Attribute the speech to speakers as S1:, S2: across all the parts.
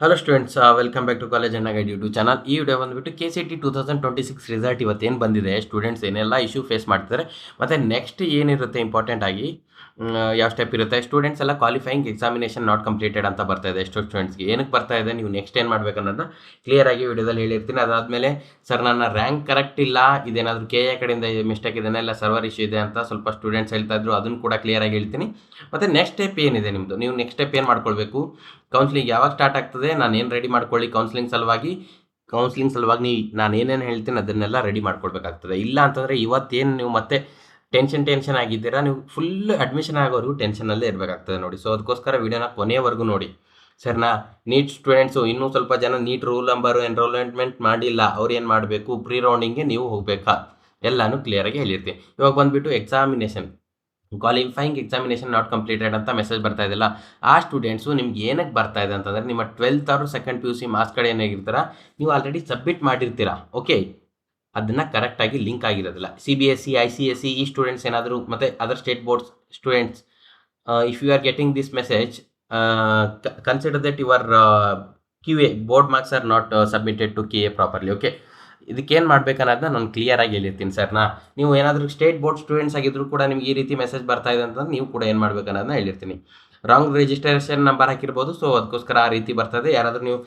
S1: Hello students, welcome back to college ಅಣ್ಣ guide YouTube channel. ಈ video ಬಂದುಬಿಟ್ಟು KCET 2026 result ಇವತ್ತೇನು ಬಂದಿದೆ, ಸ್ಟೂಡೆಂಟ್ಸ್ ಏನೆಲ್ಲ ಇಶ್ಯೂ ಫೇಸ್ ಮಾಡ್ತಾರೆ, ಮತ್ತು ನೆಕ್ಸ್ಟ್ ಏನಿರುತ್ತೆ ಇಂಪಾರ್ಟೆಂಟ್ ಆಗಿ ಯಾವ ಸ್ಟೆಪ್ ಇರುತ್ತೆ. ಸ್ಟೂಡೆಂಟ್ಸ್ ಎಲ್ಲ ಕ್ವಾಲಿಫೈಯಿಂಗ್ ಎಕ್ಸಾಮಿನೇಷನ್ ನಾಟ್ ಕಂಪ್ಲೀಟೆಡ್ ಅಂತ ಬರ್ತಾ ಇದೆ. ಎಷ್ಟೋ ಸ್ಟೂಡೆಂಟ್ಸ್ಗೆ ಏನಕ್ಕೆ ಬರ್ತಾ ಇದೆ, ನೀವು ನೆಕ್ಸ್ಟ್ ಏನು ಮಾಡಬೇಕು ಅನ್ನೋದನ್ನ ಕ್ಲಿಯರಾಗಿ ವಿಡಿಯೋದಲ್ಲಿ ಹೇಳಿರ್ತೀನಿ. ಅದಾದಮೇಲೆ ಸರ್ ನನ್ನ ರ್ಯಾಂಕ್ ಕರೆಕ್ಟ್ ಇಲ್ಲ, ಇದೇನಾದರೂ KA ಕಡೆಯಿಂದ ಮಿಸ್ಟೇಕ್ ಇದೆಯಾ, ಇಲ್ಲ ಸರ್ವರ್ ಇಶ್ಯೂ ಇದೆ ಅಂತ ಸ್ವಲ್ಪ ಸ್ಟೂಡೆಂಟ್ಸ್ ಹೇಳ್ತಾ ಇದ್ರು, ಅದನ್ನು ಕೂಡ ಕ್ಲಿಯರಾಗಿ ಹೇಳ್ತೀನಿ. ಮತ್ತು ನೆಕ್ಸ್ಟ್ ಸ್ಟೆಪ್ ಏನಿದೆ ನಿಮ್ಮದು, ನೀವು ನೆಕ್ಸ್ಟ್ ಸ್ಟೆಪ್ ಏನು ಮಾಡ್ಕೊಳ್ಬೇಕು, ಕೌನ್ಸಿಲಿಂಗ್ ಯಾವಾಗ ಸ್ಟಾರ್ಟ್ ಆಗ್ತದೆ, ನಾನು ಏನು ರೆಡಿ ಮಾಡ್ಕೊಳ್ಳಿ ಕೌನ್ಸಿಲಿಂಗ್ ಸಲುವಾಗಿ ನಾನು ಏನೇನು ಹೇಳ್ತೀನಿ ಅದನ್ನೆಲ್ಲ ರೆಡಿ ಮಾಡ್ಕೊಳ್ಬೇಕಾಗ್ತದೆ. ಇಲ್ಲ ಅಂತಂದರೆ ಇವತ್ತೇನು ನೀವು ಮತ್ತೆ ಟೆನ್ಷನ್ ಆಗಿದ್ದೀರಾ, ನೀವು ಫುಲ್ ಅಡ್ಮಿಷನ್ ಆಗೋರು ಟೆನ್ಷನಲ್ಲೇ ಇರಬೇಕಾಗ್ತದೆ ನೋಡಿ. ಸೊ ಅದಕ್ಕೋಸ್ಕರ ವಿಡಿಯೋನ ಕೊನೆಯವರೆಗೂ ನೋಡಿ ಸರ್ನಾ. ನೀಟ್ ಸ್ಟೂಡೆಂಟ್ಸು ಇನ್ನೂ ಸ್ವಲ್ಪ ಜನ ನೀಟ್ ರೂಲ್ ನಂಬರು ಎನ್ರೋಲ್ಮೆಂಟ್ ಮಾಡಿಲ್ಲ, ಅವ್ರು ಏನು ಮಾಡಬೇಕು, ಪ್ರೀ ರೌಂಡಿಂಗ್ಗೆ ನೀವು ಹೋಗಬೇಕಾ, ಎಲ್ಲನೂ ಕ್ಲಿಯರಾಗಿ ಹೇಳಿರ್ತೀನಿ. ಇವಾಗ ಬಂದುಬಿಟ್ಟು examination qualifying examination not completed ಅಂತ ಮೆಸೇಜ್ ಬರ್ತಾ ಇದೆಯಲ್ಲ, ಆ ಸ್ಟೂಡೆಂಟ್ಸು ನಿಮ್ಗೆ ಏನಕ್ಕೆ ಬರ್ತಾ ಇದೆ ಅಂತಂದರೆ, ನಿಮ್ಮ 12th ಅವರು ಸೆಕೆಂಡ್ PUC ಮಾರ್ಕ್ಸ್ ಕಡೆ ಏನಾಗಿರ್ತಾರ, ನೀವು ಆಲ್ರೆಡಿ ಸಬ್ಮಿಟ್ ಮಾಡಿರ್ತೀರಾ. ಓಕೆ, ಅದನ್ನು ಕರೆಕ್ಟಾಗಿ ಲಿಂಕ್ ಆಗಿರೋದಿಲ್ಲ. CBSE ICSE ಈ ಸ್ಟೂಡೆಂಟ್ಸ್ ಏನಾದರೂ ಮತ್ತು other state boards students, if you are getting this message, consider that your QA board marks are not submitted to KA properly. Okay, ಇದಕ್ಕೇನು ಮಾಡ್ಬೇಕನ್ನೋದನ್ನ ನಾನು ಕ್ಲಿಯರಾಗಿ ಹೇಳಿರ್ತೀನಿ ಸರ್ನಾ. ನೀವು ಏನಾದರೂ ಸ್ಟೇಟ್ ಬೋರ್ಡ್ ಸ್ಟೂಡೆಂಟ್ಸ್ ಆಗಿದ್ರು ಕೂಡ ನಿಮ್ಗೆ ಈ ರೀತಿ ಮೆಸೇಜ್ ಬರ್ತಾ ಇದೆ ಅಂತಂದ್ರೆ ನೀವು ಕೂಡ ಏನು ಮಾಡ್ಬೇಕನ್ನೋದನ್ನ ಹೇಳಿರ್ತೀನಿ. ರಾಂಗ್ ರಿಜಿಸ್ಟ್ರೇಷನ್ ನಂಬರ್ ಹಾಕಿರ್ಬೋದು, ಸೊ ಅದಕ್ಕೋಸ್ಕರ ಆ ರೀತಿ ಬರ್ತದೆ. ಯಾರಾದರೂ ನೀವು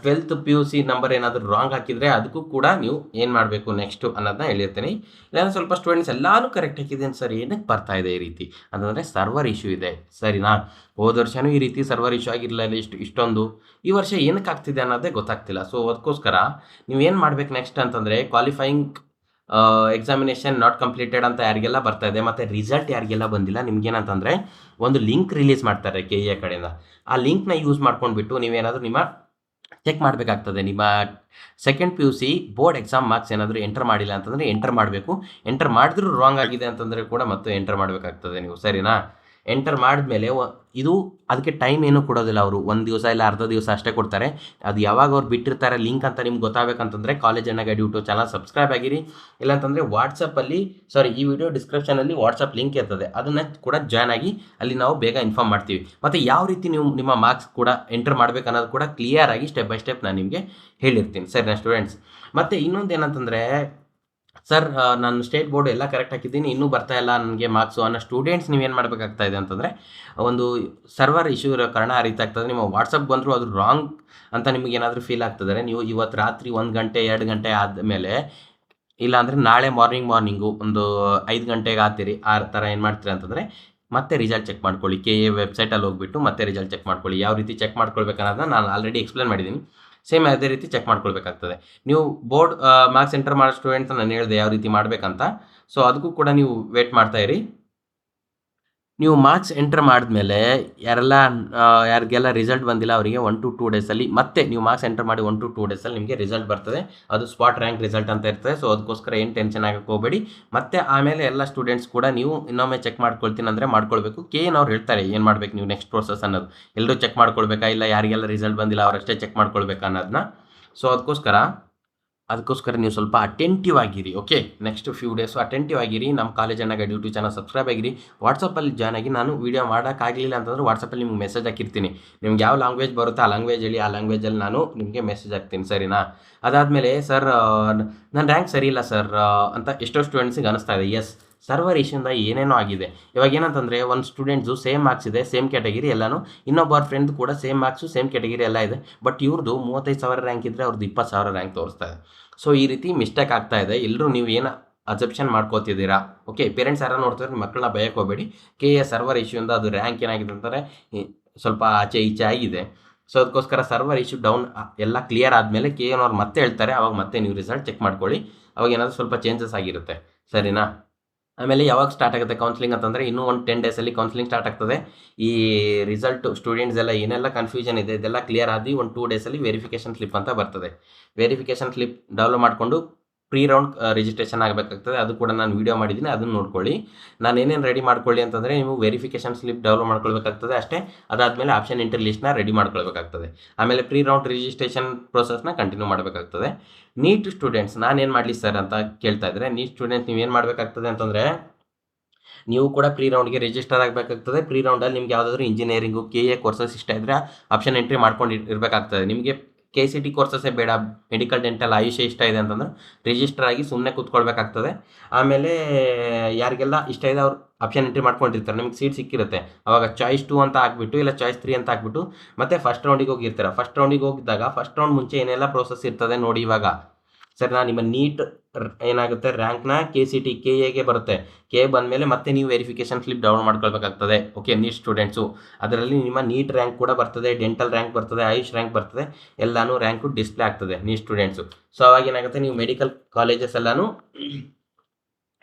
S1: 12th PUC ನಂಬರ್ ಏನಾದರೂ ರಾಂಗ್ ಹಾಕಿದರೆ ಅದಕ್ಕೂ ಕೂಡ ನೀವು ಏನು ಮಾಡಬೇಕು ನೆಕ್ಸ್ಟು ಅನ್ನೋದನ್ನ ಹೇಳಿರ್ತೀನಿ. ಇಲ್ಲಾಂದರೆ ಸ್ವಲ್ಪ ಸ್ಟೂಡೆಂಟ್ಸ್ ಎಲ್ಲನೂ ಕರೆಕ್ಟ್ ಹಾಕಿದ್ದೀನಿ ಸರ್, ಏನಕ್ಕೆ ಬರ್ತಾ ಇದೆ ಈ ರೀತಿ ಅಂತಂದರೆ ಸರ್ವರ್ ಇಶ್ಯೂ ಇದೆ, ಸರಿನಾ. ಹೋದ ವರ್ಷವೂ ಈ ರೀತಿ ಸರ್ವರ್ ಇಶ್ಯೂ ಆಗಿರಲಿಲ್ಲ ಇಷ್ಟೊಂದು, ಈ ವರ್ಷ ಏನಕ್ಕೆ ಆಗ್ತಿದೆ ಅನ್ನೋದೇ ಗೊತ್ತಾಗ್ತಿಲ್ಲ. ಸೊ ಅದಕ್ಕೋಸ್ಕರ ನೀವೇನು ಮಾಡಬೇಕು ನೆಕ್ಸ್ಟ್ ಅಂತಂದರೆ, ಕ್ವಾಲಿಫೈಯಿಂಗ್ ಎಕ್ಸಾಮಿನೇಷನ್ ನಾಟ್ ಕಂಪ್ಲೀಟೆಡ್ ಅಂತ ಯಾರಿಗೆಲ್ಲ ಬರ್ತಾ ಇದೆ ಮತ್ತು ರಿಸಲ್ಟ್ ಯಾರಿಗೆಲ್ಲ ಬಂದಿಲ್ಲ, ನಿಮ್ಗೇನಂತಂದರೆ ಒಂದು ಲಿಂಕ್ ರಿಲೀಸ್ ಮಾಡ್ತಾರೆ KA ಕಡೆಯಿಂದ. ಆ ಲಿಂಕ್ನ ಯೂಸ್ ಮಾಡ್ಕೊಂಡ್ಬಿಟ್ಟು ನೀವೇನಾದರೂ ನಿಮ್ಮ ಚೆಕ್ ಮಾಡಬೇಕಾಗ್ತದೆ. ನಿಮ್ಮ second PUC board exam marks ಏನಾದರೂ ಎಂಟರ್ ಮಾಡಿಲ್ಲ ಅಂತಂದರೆ ಎಂಟರ್ ಮಾಡಬೇಕು. ಎಂಟರ್ ಮಾಡಿದ್ರೂ ರಾಂಗ್ ಆಗಿದೆ ಅಂತಂದರೆ ಕೂಡ ಮತ್ತೆ ಎಂಟರ್ ಮಾಡಬೇಕಾಗ್ತದೆ ನೀವು, ಸರಿನಾ. ಎಂಟರ್ ಮಾಡಿದ್ಮೇಲೆ ಇದು ಅದಕ್ಕೆ ಟೈಮ್ ಏನೂ ಕೊಡೋದಿಲ್ಲ ಅವರು, ಒಂದು ದಿವಸ ಇಲ್ಲ ಅರ್ಧ ದಿವಸ ಅಷ್ಟೇ ಕೊಡ್ತಾರೆ. ಅದು ಯಾವಾಗ ಅವ್ರು ಬಿಟ್ಟಿರ್ತಾರೆ ಲಿಂಕ್ ಅಂತ ನಿಮ್ಗೆ ಗೊತ್ತಾಗಬೇಕಂತಂದರೆ ಕಾಲೇಜ್ ಅಣ್ಣ ಗೈಡ್ ಯೂಟ್ಯೂಬ್ ಚಾನಲ್ ಸಬ್ಸ್ಕ್ರೈಬ್ ಆಗಿರಿ. ಇಲ್ಲಾಂತಂದರೆ ವಾಟ್ಸಪ್ಪಲ್ಲಿ, ಈ ವಿಡಿಯೋ ಡಿಸ್ಕ್ರಿಪ್ಷನಲ್ಲಿ ವಾಟ್ಸಪ್ ಲಿಂಕ್ ಇರ್ತದೆ, ಅದನ್ನು ಕೂಡ ಜಾಯ್ನ್ ಆಗಿ ಅಲ್ಲಿ ನಾವು ಬೇಗ ಇನ್ಫಾರ್ಮ್ ಮಾಡ್ತೀವಿ. ಮತ್ತು ಯಾವ ರೀತಿ ನೀವು ನಿಮ್ಮ ಮಾರ್ಕ್ಸ್ ಕೂಡ ಎಂಟರ್ ಮಾಡಬೇಕು ಅನ್ನೋದು ಕೂಡ ಕ್ಲಿಯರಾಗಿ ಸ್ಟೆಪ್ ಬೈ ಸ್ಟೆಪ್ ನಾನು ನಿಮಗೆ ಹೇಳಿರ್ತೀನಿ, ಸರಿನಾ ಸ್ಟೂಡೆಂಟ್ಸ್. ಮತ್ತು ಇನ್ನೊಂದು ಏನಂತಂದರೆ, ಸರ್ ನಾನು ಸ್ಟೇಟ್ ಬೋರ್ಡ್ ಎಲ್ಲ ಕರೆಕ್ಟ್ ಹಾಕಿದ್ದೀನಿ, ಇನ್ನೂ ಬರ್ತಾ ಇಲ್ಲ ನನಗೆ ಮಾರ್ಕ್ಸು ಅನ್ನೋ ಸ್ಟೂಡೆಂಟ್ಸ್ ನೀವೇನು ಮಾಡಬೇಕಾಗ್ತಾ ಇದೆ ಅಂತಂದರೆ, ಒಂದು ಸರ್ವರ್ ಇಶ್ಯೂ ಇರೋ ಕಾರಣ ಆ ರೀತಿ ಆಗ್ತದೆ. ನಿಮ್ಮ ವಾಟ್ಸಪ್ ಬಂದರೂ ಅದು ರಾಂಗ್ ಅಂತ ನಿಮಗೇನಾದರೂ ಫೀಲ್ ಆಗ್ತದೆ, ನೀವು ಇವತ್ತು ರಾತ್ರಿ 1 ಗಂಟೆ 2 ಗಂಟೆ ಆದಮೇಲೆ, ಇಲ್ಲಾಂದರೆ ನಾಳೆ ಮಾರ್ನಿಂಗು ಒಂದು 5 ಗಂಟೆಗೆ ಆಗ್ತೀರಿ, ಆ ಥರ ಏನು ಮಾಡ್ತೀರಿ ಅಂತಂದರೆ ಮತ್ತೆ ರಿಸಲ್ಟ್ ಚೆಕ್ ಮಾಡ್ಕೊಳ್ಳಿ. KA ವೆಬ್ಸೈಟಲ್ಲಿ ಹೋಗ್ಬಿಟ್ಟು ಮತ್ತೆ ರಿಸಲ್ಟ್ ಚೆಕ್ ಮಾಡ್ಕೊಳ್ಳಿ. ಯಾವ ರೀತಿ ಚೆಕ್ ಮಾಡ್ಕೊಳ್ಬೇಕನ್ನೋದನ್ನ ನಾನು ಆಲ್ರೆಡಿ ಎಕ್ಸ್ಪ್ಲೇನ್ ಮಾಡಿದ್ದೀನಿ. ಸೇಮ್ ಅದೇ ರೀತಿ ಚೆಕ್ ಮಾಡ್ಕೊಳ್ಬೇಕಾಗ್ತದೆ. ನೀವು ಬೋರ್ಡ್ ಮಾರ್ಕ್ಸ್ ಎಂಟರ್ ಮಾಡೋ ಸ್ಟೂಡೆಂಟ್ಸ್ ನಾನು ಹೇಳಿದೆ ಯಾವ ರೀತಿ ಮಾಡಬೇಕಂತ, ಸೊ ಅದಕ್ಕೂ ಕೂಡ ನೀವು ವೇಟ್ ಮಾಡ್ತಾ ಇರಿ. ನೀವು ಮಾರ್ಕ್ಸ್ ಎಂಟರ್ ಮಾಡಿದ್ಮೇಲೆ ಯಾರಿಗೆಲ್ಲ ರಿಸಲ್ಟ್ ಬಂದಿಲ್ಲ ಅವರಿಗೆ 1 to 2 ಡೇಸಲ್ಲಿ ಮತ್ತೆ ನೀವು ಮಾರ್ಕ್ಸ್ ಎಂಟರ್ ಮಾಡಿ 1 to 2 ಡೇಸಲ್ಲಿ ನಿಮಗೆ ರಿಸಲ್ಟ್ ಬರ್ತದೆ. ಅದು ಸ್ಪಾಟ್ ರ್ಯಾಂಕ್ ರಿಸಲ್ಟ್ ಅಂತ ಇರ್ತದೆ. ಸೊ ಅದಕ್ಕೋಸ್ಕರ ಏನು ಟೆನ್ಷನ್ ಆಗಕ್ಕೆ ಹೋಗಬೇಡಿ. ಮತ್ತು ಆಮೇಲೆ ಎಲ್ಲ ಸ್ಟೂಡೆಂಟ್ಸ್ ಕೂಡ ನೀವು ಇನ್ನೊಮ್ಮೆ ಚೆಕ್ ಮಾಡ್ಕೊಳ್ತೀನಿ ಅಂದರೆ ಮಾಡ್ಕೊಳ್ಬೇಕು. KA ಹೇಳ್ತಾರೆ ಏನು ಮಾಡಬೇಕು ನೀವು ನೆಕ್ಸ್ಟ್ ಪ್ರೋಸೆಸ್ ಅನ್ನೋದು, ಎಲ್ಲರೂ ಚೆಕ್ ಮಾಡ್ಕೊಳ್ಬೇಕಾ, ಇಲ್ಲ ಯಾರಿಗೆಲ್ಲ ರಿಸಲ್ಟ್ ಬಂದಿಲ್ಲ ಅವರಷ್ಟೇ ಚೆಕ್ ಮಾಡ್ಕೊಳ್ಬೇಕಾ ಅನ್ನೋದನ್ನ. ಸೊ ಅದಕ್ಕೋಸ್ಕರ ನೀವು ಸ್ವಲ್ಪ ಅಟೆಂಟಿವ್ ಆಗಿರಿ. Okay, next few days attentive ಆಗಿರಿ. ನಮ್ಮ ಕಾಲೇಜ್ ಅಣ್ಣ ಗೈಡ್ ಯೂಟ್ಯೂಬ್ ಚಾನಲ್ ಸಬ್ಸ್ಕ್ರೈಬ್ ಆಗಿರಿ. ವಾಟ್ಸಪ್ಪಲ್ಲಿ ಜಾಯ್ನ್ ಆಗಿ, ನಾನು ವೀಡಿಯೋ ಮಾಡೋಕ್ಕಾಗಲಿಲ್ಲ ಅಂತಂದರೆ ವಾಟ್ಸಪ್ಪಲ್ಲಿ ನಿಮ್ಗೆ ಮೆಸೇಜ್ ಹಾಕಿರ್ತೀನಿ. ನಿಮ್ಗೆ ಯಾವ ಲ್ಯಾಂಗ್ವೇಜ್ ಬರುತ್ತೆ ಆ ಲ್ಯಾಂಗ್ವೇಜ್ ಹೇಳಿ, ಆ ಲ್ಯಾಂಗ್ವೇಜಲ್ಲಿ ನಾನು ನಿಮಗೆ ಮೆಸೇಜ್ ಹಾಕ್ತೀನಿ, ಸರಿನಾ. ಅದಾದಮೇಲೆ ಸರ್ ನನ್ನ ರ್ಯಾಂಕ್ ಸರಿ ಇಲ್ಲ ಸರ್ ಅಂತ ಎಷ್ಟೋ ಸ್ಟೂಡೆಂಟ್ಸಿಗೆ ಅನಿಸ್ತಾ ಇದೆ. ಎಸ್, ಸರ್ವರ್ ಇಶ್ಯೂಯಿಂದ ಏನೇನೋ ಆಗಿದೆ. ಇವಾಗ ಏನಂತಂದರೆ, ಒಂದು ಸ್ಟೂಡೆಂಟ್ಸು ಸೇಮ್ ಮಾರ್ಕ್ಸ್ ಇದೆ, ಸೇಮ್ ಕ್ಯಾಟಗಿರಿ ಎಲ್ಲನೂ, ಇನ್ನೊಬ್ಬರ ಫ್ರೆಂಡ್ ಕೂಡ ಸೇಮ್ ಮಾರ್ಕ್ಸು ಸೇಮ್ ಕ್ಯಾಟಗಿರಿ ಎಲ್ಲ ಇದೆ, ಬಟ್ ಇವ್ರದ್ದು 35,000 ರ್ಯಾಂಕ್ ಇದ್ದರೆ ಅವ್ರದ್ದು 20,000 ರ್ಯಾಂಕ್ ತೋರಿಸ್ತಾ ಇದೆ. ಸೊ ಈ ರೀತಿ ಮಿಸ್ಟೇಕ್ ಆಗ್ತಾ ಇದೆ. ಎಲ್ಲರೂ ನೀವು ಏನು ಅಸೆಪ್ಷನ್ ಮಾಡ್ಕೋತಿದ್ದೀರಾ. ಓಕೆ, ಪೇರೆಂಟ್ಸ್ ಯಾರು ನೋಡ್ತಾರೆ ಮಕ್ಕಳನ್ನ ಭಯಕ್ಕೆ ಹೋಗಬೇಡಿ. KA ಸರ್ವರ್ ಇಶ್ಯೂಯಿಂದ ಅದು ರ್ಯಾಂಕ್ ಏನಾಗಿದೆ ಅಂತಾರೆ ಸ್ವಲ್ಪ ಆಚೆ ಈಚೆ ಆಗಿದೆ. ಸೊ ಅದಕ್ಕೋಸ್ಕರ ಸರ್ವರ್ ಇಶ್ಯೂ ಡೌನ್ ಎಲ್ಲ ಕ್ಲಿಯರ್ ಆದಮೇಲೆ KA ಮತ್ತೆ ಹೇಳ್ತಾರೆ, ಅವಾಗ ಮತ್ತೆ ನೀವು ರಿಸಲ್ಟ್ ಚೆಕ್ ಮಾಡ್ಕೊಳ್ಳಿ. ಅವಾಗ ಏನಾದರೂ ಸ್ವಲ್ಪ ಚೇಂಜಸ್ ಆಗಿರುತ್ತೆ, ಸರಿನಾ. ಆಮೇಲೆ ಯಾವಾಗ ಸ್ಟಾರ್ಟ್ ಆಗುತ್ತೆ ಕೌನ್ಸಿಲಿಂಗ್ ಅಂತಂದರೆ, ಇನ್ನೂ ಒಂದು 10 ಡೇಸಲ್ಲಿ ಕೌನ್ಸಿಲಿಂಗ್ ಸ್ಟಾರ್ಟ್ ಆಗ್ತದೆ. ಈ ರಿಸಲ್ಟು ಸ್ಟೂಡೆಂಟ್ಸ್ ಎಲ್ಲ ಏನೆಲ್ಲ ಕನ್ಫ್ಯೂಷನ್ ಇದೆ ಇದೆಲ್ಲ ಕ್ಲಿಯರ್ ಆಗಿ ಒಂದು 2 ಡೇಸಲ್ಲಿ ವೆರಿಫಿಕೇಷನ್ ಸ್ಲಿಪ್ ಅಂತ ಬರ್ತದೆ. ವೆರಿಫಿಕೇಷನ್ ಸ್ಲಿಪ್ ಡೌನ್ಲೋಡ್ ಮಾಡಿಕೊಂಡು ಪ್ರೀ ರೌಂಡ್ ರಿಜಿಸ್ಟ್ರೇಷನ್ ಆಗಬೇಕಾಗ್ತದೆ. ಅದು ಕೂಡ ನಾನು ವೀಡಿಯೋ ಮಾಡಿದ್ದೀನಿ, ಅದನ್ನು ನೋಡ್ಕೊಳ್ಳಿ. ನಾನು ಏನೇನು ರೆಡಿ ಮಾಡ್ಕೊಳ್ಳಿ ಅಂತಂದರೆ, ನೀವು ವೆರಿಫಿಕೇಷನ್ ಸ್ಲಿಪ್ ಡೌನ್ಲೋಡ್ ಮಾಡ್ಕೊಳ್ಬೇಕಾಗ್ತದೆ ಅಷ್ಟೇ. ಅದಾದಮೇಲೆ ಆಪ್ಷನ್ ಎಂಟ್ರಿ ಲಿಸ್ಟ್ನ ರೆಡಿ ಮಾಡ್ಕೊಳ್ಬೇಕಾಗ್ತದೆ. ಆಮೇಲೆ ಪ್ರೀ ರೌಂಡ್ ರಿಜಿಸ್ಟ್ರೇಷನ್ ಪ್ರೊಸೆಸ್ನ ಕಂಟಿನ್ಯೂ ಮಾಡಬೇಕಾಗ್ತದೆ. ನೀಟ್ ಸ್ಟೂಡೆಂಟ್ಸ್ ನಾನೇನು ಮಾಡಲಿ ಸರ್ ಅಂತ ಕೇಳ್ತಾ ಇದ್ದರೆ, ನೀಟ್ ಸ್ಟೂಡೆಂಟ್ಸ್ ನೀವೇನು ಮಾಡಬೇಕಾಗ್ತದೆ ಅಂತಂದರೆ, ನೀವು ಕೂಡ ಪ್ರೀ ರೌಂಡ್ಗೆ ರಿಜಿಸ್ಟರ್ ಆಗಬೇಕಾಗ್ತದೆ. ಪ್ರೀ ರೌಂಡಲ್ಲಿ ನಿಮ್ಗೆ ಯಾವುದಾದ್ರೂ ಇಂಜಿನಿಯರಿಂಗು, KA ಕೋರ್ಸಸ್ ಇಷ್ಟ ಇದ್ದರೆ ಆಪ್ಷನ್ ಎಂಟ್ರಿ ಮಾಡ್ಕೊಂಡು ಇರಬೇಕಾಗ್ತದೆ. ನಿಮಗೆ KCT ಕೋರ್ಸಸ್ಸೇ ಬೇಡ, ಮೆಡಿಕಲ್, ಡೆಂಟಲ್, ಆಯುಷೇ ಇಷ್ಟ ಇದೆ ಅಂತಂದ್ರೆ ರಿಜಿಸ್ಟರ್ ಆಗಿ ಸುಮ್ಮನೆ ಕೂತ್ಕೊಳ್ಬೇಕಾಗ್ತದೆ. ಆಮೇಲೆ ಯಾರಿಗೆಲ್ಲ ಇಷ್ಟ ಇದೆ ಅವ್ರು ಆಪ್ಷನ್ ಎಂಟ್ರಿ ಮಾಡ್ಕೊಂಡಿರ್ತಾರೆ, ನಿಮ್ಗೆ ಸೀಟ್ ಸಿಕ್ಕಿರುತ್ತೆ. ಅವಾಗ ಚಾಯ್ಸ್ 2 ಅಂತ ಹಾಕ್ಬಿಟ್ಟು, ಇಲ್ಲ ಚಾಯ್ಸ್ 3 ಅಂತ ಹಾಕ್ಬಿಟ್ಟು ಮತ್ತೆ ಫಸ್ಟ್ ರೌಂಡಿಗೆ ಹೋಗಿರ್ತಾರೆ. ಫಸ್ಟ್ ರೌಂಡಿಗೆ ಹೋಗಿದ್ದಾಗ ಫಸ್ಟ್ ರೌಂಡ್ ಮುಂಚೆ ಏನೆಲ್ಲ ಪ್ರೋಸೆಸ್ ಇರ್ತದೆ ನೋಡಿ ಇವಾಗ. ಸರಿನಾ? ನಿಮ್ಮ ನೀಟ್ ಏನಾಗುತ್ತೆ ರ್ಯಾಂಕ್ನ KCT KAಗೆ ಬರುತ್ತೆ. KA ಬಂದಮೇಲೆ ಮತ್ತೆ ನೀವು ವೆರಿಫಿಕೇಷನ್ ಸ್ಲಿಪ್ ಡೌನ್ಲೋಡ್ ಮಾಡ್ಕೊಳ್ಬೇಕಾಗ್ತದೆ. ಓಕೆ, ನೀಟ್ ಸ್ಟೂಡೆಂಟ್ಸು ಅದರಲ್ಲಿ ನಿಮ್ಮ ನೀಟ್ ರ್ಯಾಂಕ್ ಕೂಡ ಬರ್ತದೆ, ಡೆಂಟಲ್ ರ್ಯಾಂಕ್ ಬರ್ತದೆ, ಆಯುಷ್ ರ್ಯಾಂಕ್ ಬರ್ತದೆ, ಎಲ್ಲಾನು ರ್ಯಾಂಕು ಡಿಸ್ಪ್ಲೇ ಆಗ್ತದೆ ನೀಟ್ ಸ್ಟೂಡೆಂಟ್ಸು. ಸೊ ಅವಾಗ ಏನಾಗುತ್ತೆ, ನೀವು ಮೆಡಿಕಲ್ ಕಾಲೇಜಸ್ ಎಲ್ಲಾನು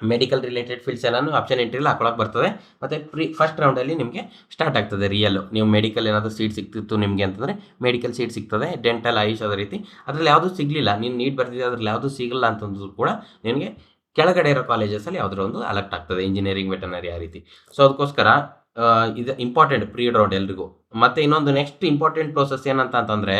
S1: ಮೆಡಿಕಲ್ ರಿಲೇಟೆಡ್ ಫೀಲ್ಡ್ಸ್ ಎಲ್ಲಾನು ಆಪ್ಷನ್ ಎಂಟ್ರಿಲಿ ಹಾಕೊಳಕ್ಕೆ ಬರ್ತದೆ. ಮತ್ತು ಫಸ್ಟ್ ರೌಂಡಲ್ಲಿ ನಿಮಗೆ ಸ್ಟಾರ್ಟ್ ಆಗ್ತದೆ ರಿಯಲ್. ನೀವು ಮೆಡಿಕಲ್ ಏನಾದರೂ ಸೀಟ್ ಸಿಕ್ತಿತ್ತು ನಿಮಗೆ ಅಂತಂದರೆ ಮೆಡಿಕಲ್ ಸೀಟ್ ಸಿಗ್ತದೆ, ಡೆಂಟಲ್, ಆಯುಷ್ ಅದೇ ರೀತಿ. ಅದರಲ್ಲಿ ಯಾವುದೂ ಸಿಗಲಿಲ್ಲ, ನೀನು ನೀಟ್ ಬರ್ತಿದ್ದೆ ಅದ್ರಲ್ಲಿ ಯಾವುದೂ ಸಿಗಲ್ಲ ಅಂತಂದ್ರೂ ಕೂಡ ನಿನಗೆ ಕೆಳಗಡೆ ಇರೋ ಕಾಲೇಜಸಲ್ಲಿ ಯಾವುದೋ ಒಂದು ಅಲೆಕ್ಟ್ ಆಗ್ತದೆ, ಇಂಜಿನಿಯರಿಂಗ್, ವೆಟರ್ನರಿ ಆ ರೀತಿ. ಸೊ ಅದಕ್ಕೋಸ್ಕರ ಇದು ಇಂಪಾರ್ಟೆಂಟ್ ಪ್ರೀ ರೌಂಡ್ ಎಲ್ರಿಗೂ. ಮತ್ತು ಇನ್ನೊಂದು ನೆಕ್ಸ್ಟ್ ಇಂಪಾರ್ಟೆಂಟ್ ಪ್ರೋಸೆಸ್ ಏನಂತ ಅಂತಂದರೆ,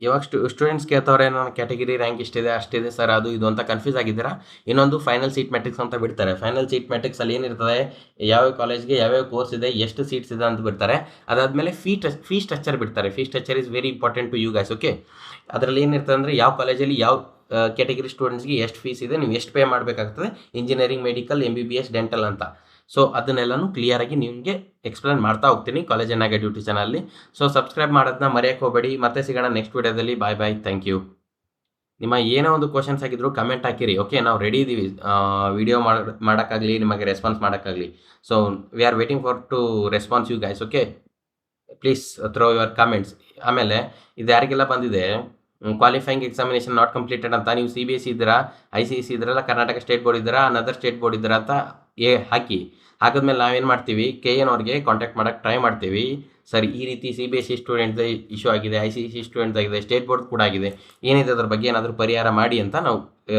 S1: ಇವಾಗ ಸ್ಟೂಡೆಂಟ್ಸ್ ಕೇಳ್ತವ್ರೆ, ನನ್ನ ಕ್ಯಾಟಗಿರಿ ರ್ಯಾಂಕ್ ಇಷ್ಟಿದೆ ಅಷ್ಟಿದೆ ಸರ್ ಅದು ಇದು ಅಂತ ಕನ್ಫ್ಯೂಸ್ ಆಗಿದ್ದೀರಾ. ಇನ್ನೊಂದು ಫೈನಲ್ ಸೀಟ್ ಮ್ಯಾಟ್ರಿಕ್ಸ್ ಅಂತ ಬಿಡ್ತಾರೆ. ಫೈನಲ್ ಸೀಟ್ ಮ್ಯಾಟ್ರಿಕ್ಸಲ್ಲಿ ಏನಿರ್ತದೆ, ಯಾವ್ಯಾವ ಕಾಲೇಜ್ಗೆ ಯಾವ್ಯಾವ ಕೋರ್ಸ್ ಇದೆ, ಎಷ್ಟು ಸೀಟ್ಸ್ ಇದೆ ಅಂತ ಬಿಡ್ತಾರೆ. ಅದಾದಮೇಲೆ ಫೀ ಸ್ಟ್ರಕ್ಚರ್ ಬಿಡ್ತಾರೆ. Fee structure is very important to you guys. Okay, ಅದರಲ್ಲಿ ಏನಿರ್ತದೆ ಅಂದರೆ ಯಾವ ಕಾಲೇಜಲ್ಲಿ ಯಾವ ಕ್ಯಾಟಗಿರಿ ಸ್ಟೂಡೆಂಟ್ಸ್ಗೆ ಎಷ್ಟು ಫೀಸ್ ಇದೆ, ನೀವು ಎಷ್ಟು ಪೇ ಮಾಡಬೇಕಾಗ್ತದೆ, ಇಂಜಿನಿಯರಿಂಗ್, ಮೆಡಿಕಲ್, MBBS, ಡೆಂಟಲ್ ಅಂತ. ಸೊ ಅದನ್ನೆಲ್ಲನೂ ಕ್ಲಿಯರಾಗಿ ನಿಮಗೆ ಎಕ್ಸ್ಪ್ಲೇನ್ ಮಾಡ್ತಾ ಹೋಗ್ತೀನಿ ಕಾಲೇಜ್ ಎನ್ ಯೂಟ್ಯೂಬ್ ಚಾನಲಲ್ಲಿ. ಸೊ ಸಬ್ಸ್ಕ್ರೈಬ್ ಮಾಡೋದನ್ನ ಮರೆಯೋಕ್ಕೆ ಹೋಗಬೇಡಿ. ಮತ್ತೆ ಸಿಗೋಣ ನೆಕ್ಸ್ಟ್ ವೀಡಿಯೋದಲ್ಲಿ. ಬಾಯ್ ಬಾಯ್, ಥ್ಯಾಂಕ್ ಯು. ನಿಮ್ಮ ಏನೋ ಒಂದು ಕ್ವಶನ್ಸ್ ಆಗಿದ್ರು ಕಮೆಂಟ್ ಹಾಕಿರಿ. ಓಕೆ, ನಾವು ರೆಡಿ ಇದ್ದೀವಿ ವಿಡಿಯೋ ಮಾಡೋಕ್ಕಾಗಲಿ, ನಿಮಗೆ ರೆಸ್ಪಾನ್ಸ್ ಮಾಡೋಕ್ಕಾಗಲಿ. So we are waiting for to response you guys. Okay, please throw your comments. ಆಮೇಲೆ ಇದು ಯಾರಿಗೆಲ್ಲ ಬಂದಿದೆ ಕ್ವಾಲಿಫೈಯಿಂಗ್ ಎಕ್ಸಾಮಿನೇಷನ್ ನಾಟ್ ಕಂಪ್ಲೀಟೆಡ್ ಅಂತ, ನೀವು CBSE ಇದ್ದೀರಾ, ICSE ಇದ್ದೀರಲ್ಲ, ಕರ್ನಾಟಕ ಸ್ಟೇಟ್ ಬೋರ್ಡ್ ಇದ್ದೀರಾ, ಅನದರ್ ಸ್ಟೇಟ್ ಬೋರ್ಡ್ ಇದ್ದೀರಾ ಅಂತ ಹಾಕಿದ್ಮೇಲೆ ನಾವೇನು ಮಾಡ್ತೀವಿ, KAನವ್ರಿಗೆ ಕಾಂಟ್ಯಾಕ್ಟ್ ಮಾಡೋಕ್ಕೆ ಟ್ರೈ ಮಾಡ್ತೀವಿ. ಸರ್ ಈ ರೀತಿ CBSE ಸ್ಟೂಡೆಂಟ್ಸ್ ಇಶ್ಯೂ ಆಗಿದೆ, ICSE ಸ್ಟೂಡೆಂಟ್ಸ್ ಆಗಿದೆ, ಸ್ಟೇಟ್ ಬೋರ್ಡ್ ಕೂಡ ಆಗಿದೆ, ಏನಿದೆ ಅದ್ರ ಬಗ್ಗೆ ಏನಾದರೂ ಪರಿಹಾರ ಮಾಡಿ ಅಂತ ನಾವು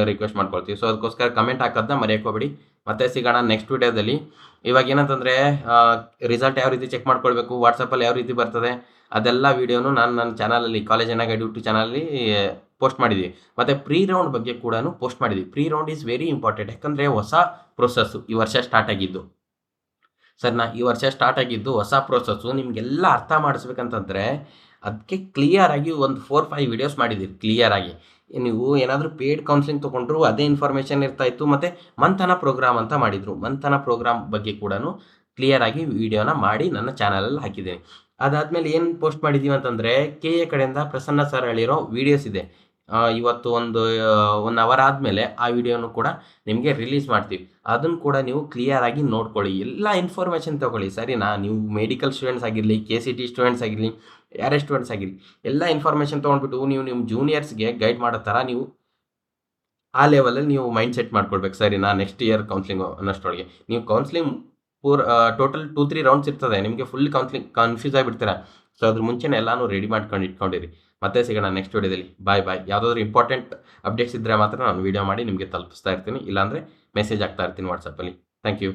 S1: ರಿಕ್ವೆಸ್ಟ್ ಮಾಡ್ಕೊಳ್ತೀವಿ. ಸೊ ಅದಕ್ಕೋಸ್ಕರ ಕಮೆಂಟ್ ಹಾಕೋದನ್ನ ಮರೆಯೋಕೋಬೇಡಿ. ಮತ್ತೆ ಸಿಗೋಣ ನೆಕ್ಸ್ಟ್ ವೀಡಿಯೋದಲ್ಲಿ. ಇವಾಗ ಏನಂತಂದರೆ, ರಿಸಲ್ಟ್ ಯಾವ ರೀತಿ ಚೆಕ್ ಮಾಡ್ಕೊಳ್ಬೇಕು, ವಾಟ್ಸಪ್ಪಲ್ಲಿ ಯಾವ ರೀತಿ ಬರ್ತದೆ, ಅದೆಲ್ಲ ವೀಡಿಯೋನು ನಾನು ನನ್ನ ಚಾನಲಲ್ಲಿ, ಕಾಲೇಜ್ ಎನ್ ಯೂಟ್ಯೂಬ್ ಚಾನಲಲ್ಲಿ ಪೋಸ್ಟ್ ಮಾಡಿದ್ದೀವಿ. ಮತ್ತು ಪ್ರೀ ರೌಂಡ್ ಬಗ್ಗೆ ಕೂಡ ಪೋಸ್ಟ್ ಮಾಡಿದ್ದೀವಿ. Pre round is very important, ಯಾಕಂದರೆ ಹೊಸ ಪ್ರೋಸೆಸ್ಸು ಈ ವರ್ಷ ಸ್ಟಾರ್ಟ್ ಆಗಿದ್ದು. ಸರ್ ಈ ವರ್ಷ ಸ್ಟಾರ್ಟ್ ಆಗಿದ್ದು ಹೊಸ ಪ್ರೋಸೆಸ್ಸು ನಿಮಗೆಲ್ಲ ಅರ್ಥ ಮಾಡಿಸ್ಬೇಕಂತಂದರೆ ಅದಕ್ಕೆ ಕ್ಲಿಯರಾಗಿ ಒಂದು 4-5 ವೀಡಿಯೋಸ್ ಮಾಡಿದ್ದೀರಿ ಕ್ಲಿಯರಾಗಿ. ನೀವು ಏನಾದರೂ ಪೇಯ್ಡ್ ಕೌನ್ಸಿಲಿಂಗ್ ತೊಗೊಂಡ್ರು ಅದೇ ಇನ್ಫಾರ್ಮೇಷನ್ ಇರ್ತಾಯಿತ್ತು. ಮತ್ತು ಮಂಥನ ಪ್ರೋಗ್ರಾಮ್ ಅಂತ ಮಾಡಿದರು, ಮಂಥನ ಪ್ರೋಗ್ರಾಮ್ ಬಗ್ಗೆ ಕೂಡ ಕ್ಲಿಯರಾಗಿ ವೀಡಿಯೋನ ಮಾಡಿ ನನ್ನ ಚಾನಲಲ್ಲಿ ಹಾಕಿದ್ದೀನಿ. ಅದಾದಮೇಲೆ ಏನು ಪೋಸ್ಟ್ ಮಾಡಿದ್ದೀವಿ ಅಂತಂದರೆ, KA ಕಡೆಯಿಂದ ಪ್ರಸನ್ನ ಸರ್ ಹೇಳಿರೋ ವೀಡಿಯೋಸ್ ಇದೆ. ಇವತ್ತು ಒಂದು 1 ಅವರ್ ಆದಮೇಲೆ ಆ ವಿಡಿಯೋನು ಕೂಡ ನಿಮಗೆ ರಿಲೀಸ್ ಮಾಡ್ತೀವಿ. ಅದನ್ನು ಕೂಡ ನೀವು ಕ್ಲಿಯರಾಗಿ ನೋಡ್ಕೊಳ್ಳಿ, ಎಲ್ಲ ಇನ್ಫಾರ್ಮೇಷನ್ ತೊಗೊಳ್ಳಿ. ಸರಿನಾ? ನೀವು ಮೆಡಿಕಲ್ ಸ್ಟೂಡೆಂಟ್ಸ್ ಆಗಿರಲಿ, KCT ಸ್ಟೂಡೆಂಟ್ಸ್ ಆಗಿರಲಿ, ಯಾರೇ ಸ್ಟೂಡೆಂಟ್ಸ್ ಆಗಿರಲಿ, ಎಲ್ಲ ಇನ್ಫಾರ್ಮೇಷನ್ ತೊಗೊಂಡ್ಬಿಟ್ಟು ನೀವು ನಿಮ್ಮ ಜೂನಿಯರ್ಸ್ಗೆ ಗೈಡ್ ಮಾಡೋ ಥರ ನೀವು ಆ ಲೆವೆಲಲ್ಲಿ ನೀವು ಮೈಂಡ್ ಸೆಟ್ ಮಾಡ್ಕೊಳ್ಬೇಕು. ಸರಿನಾ? ನೆಕ್ಸ್ಟ್ ಇಯರ್ ಕೌನ್ಸಿಲಿಂಗು ಅನ್ನೋಷ್ಟೊಳಗೆ ನೀವು ಕೌನ್ಸಿಲಿಂಗ್ ಟೋಟಲ್ 2-3 ರೌಂಡ್ಸ್ ಇರ್ತದೆ, ನಿಮಗೆ ಫುಲ್ ಕನ್ಫ್ಯೂಸ್ ಆಗಿಬಿಡ್ತೀರಾ. ಸೊ ಅದ್ರ ಮುಂಚೆನೇ ಎಲ್ಲನೂ ರೆಡಿ ಮಾಡ್ಕೊಂಡು ಇಟ್ಕೊಂಡಿರಿ. ಮತ್ತೆ ಸಿಗೋಣ ನೆಕ್ಸ್ಟ್ ವೀಡಿಯೋದಲ್ಲಿ. ಬಾಯ್ ಬಾಯ್. ಯಾವುದಾದ್ರೂ ಇಂಪಾರ್ಟೆಂಟ್ ಅಪ್ಡೇಟ್ಸ್ ಇದ್ದರೆ ಮಾತ್ರ ನಾನು ವೀಡಿಯೋ ಮಾಡಿ ನಿಮಗೆ ತಲುಪಿಸ್ತಾ ಇರ್ತೀನಿ, ಇಲ್ಲಾಂದರೆ ಮೆಸೇಜ್ ಆಗ್ತಾ ಇರ್ತೀನಿ ವಾಟ್ಸಪ್ಪಲ್ಲಿ. Thank you.